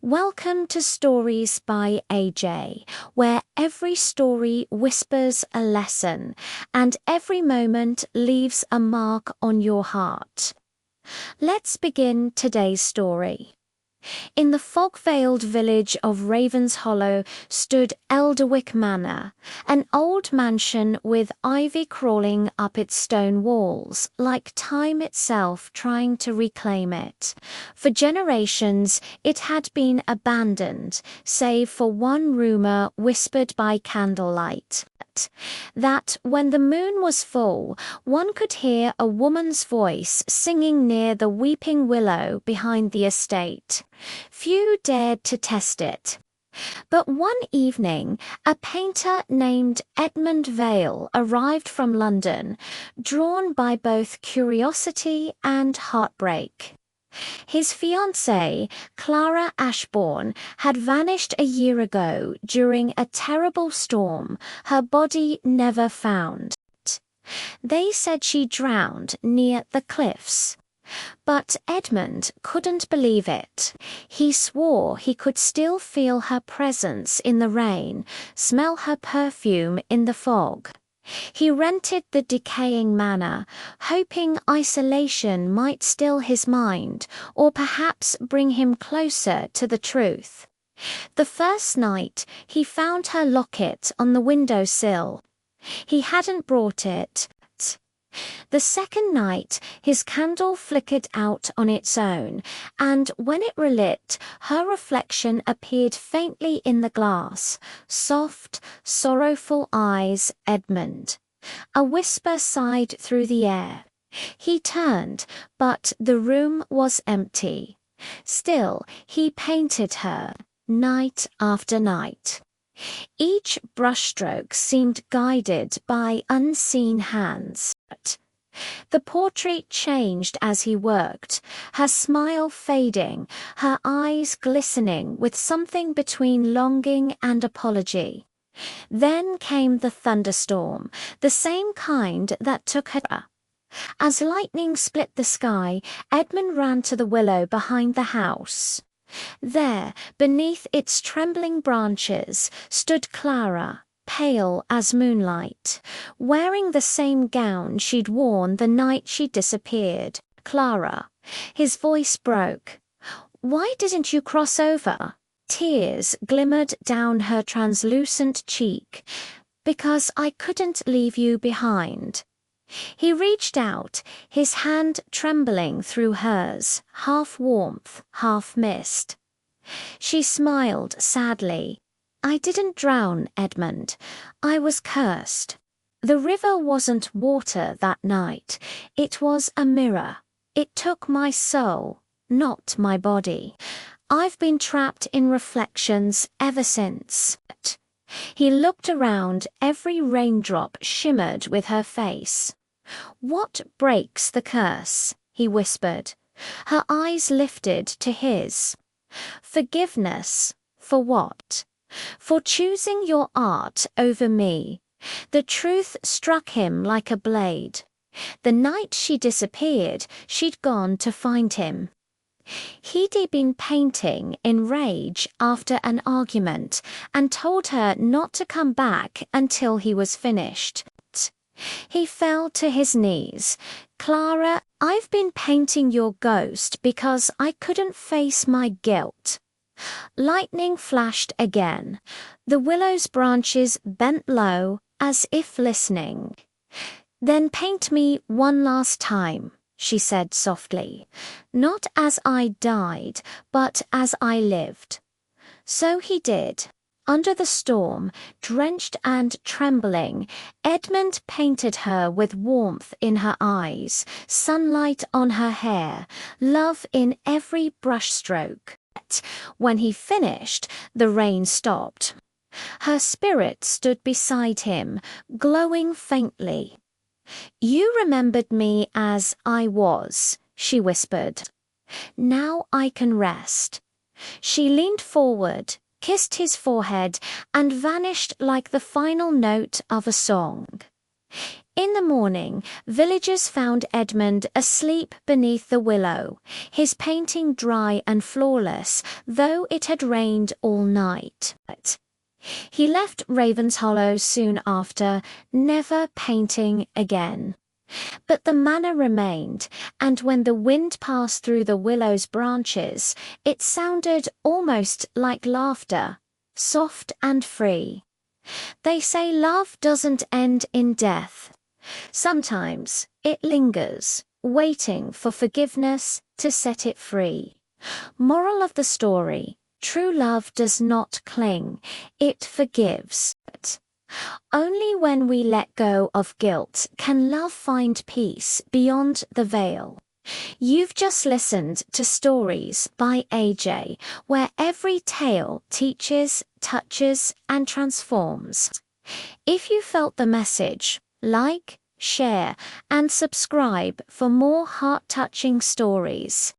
Welcome to Stories by AJ, where every story whispers a lesson and every moment leaves a mark on your heart. Let's begin today's story. In the fog-veiled village of Ravens Hollow stood Elderwick Manor, an old mansion with ivy crawling up its stone walls, like time itself trying to reclaim it. For generations, it had been abandoned, save for one rumor whispered by candlelight. That when the moon was full, one could hear a woman's voice singing near the weeping willow behind the estate. Few dared to test it. But one evening, a painter named Edmund Vale arrived from London, drawn by both curiosity and heartbreak. His fiancée, Clara Ashbourne, had vanished a year ago during a terrible storm, her body never found. They said she drowned near the cliffs. But Edmund couldn't believe it. He swore he could still feel her presence in the rain, smell her perfume in the fog. He rented the decaying manor, hoping isolation might still his mind, or perhaps bring him closer to the truth. The first night, he found her locket on the windowsill. He hadn't brought it. The second night, his candle flickered out on its own, and when it relit, her reflection appeared faintly in the glass. Soft, sorrowful eyes, Edmund. A whisper sighed through the air. He turned, but the room was empty. Still, he painted her, night after night. Each brushstroke seemed guided by unseen hands. The portrait changed as he worked, her smile fading, her eyes glistening with something between longing and apology. Then came the thunderstorm, the same kind that took her. As lightning split the sky, Edmund ran to the willow behind the house. There, beneath its trembling branches, stood Clara, pale as moonlight, wearing the same gown she'd worn the night she disappeared. "Clara," his voice broke. "Why didn't you cross over?" Tears glimmered down her translucent cheek. "Because I couldn't leave you behind." He reached out, his hand trembling through hers, half warmth, half mist. She smiled sadly. "I didn't drown, Edmund. I was cursed. The river wasn't water that night. It was a mirror. It took my soul, not my body. I've been trapped in reflections ever since." He looked around, every raindrop shimmered with her face. "What breaks the curse?" he whispered. Her eyes lifted to his. "Forgiveness. For what?" "For choosing your art over me." The truth struck him like a blade. The night she disappeared, she'd gone to find him. He'd been painting in rage after an argument and told her not to come back until he was finished. He fell to his knees. "Clara, I've been painting your ghost because I couldn't face my guilt." Lightning flashed again. The willow's branches bent low, as if listening. "Then paint me one last time," she said softly. "Not as I died, but as I lived." So he did. Under the storm, drenched and trembling, Edmund painted her with warmth in her eyes, sunlight on her hair, love in every brushstroke. When he finished, the rain stopped. Her spirit stood beside him, glowing faintly. "You remembered me as I was," she whispered. "Now I can rest." She leaned forward, kissed his forehead, and vanished like the final note of a song. In the morning, villagers found Edmund asleep beneath the willow, his painting dry and flawless, though it had rained all night. He left Ravenshollow soon after, never painting again. But the manor remained, and when the wind passed through the willow's branches, it sounded almost like laughter, soft and free. They say love doesn't end in death. Sometimes it lingers, waiting for forgiveness to set it free. Moral of the story: true love does not cling, it forgives. Only when we let go of guilt can love find peace beyond the veil. You've just listened to Stories by AJ, where every tale teaches, touches, and transforms. If you felt the message, like, share, and subscribe for more heart-touching stories.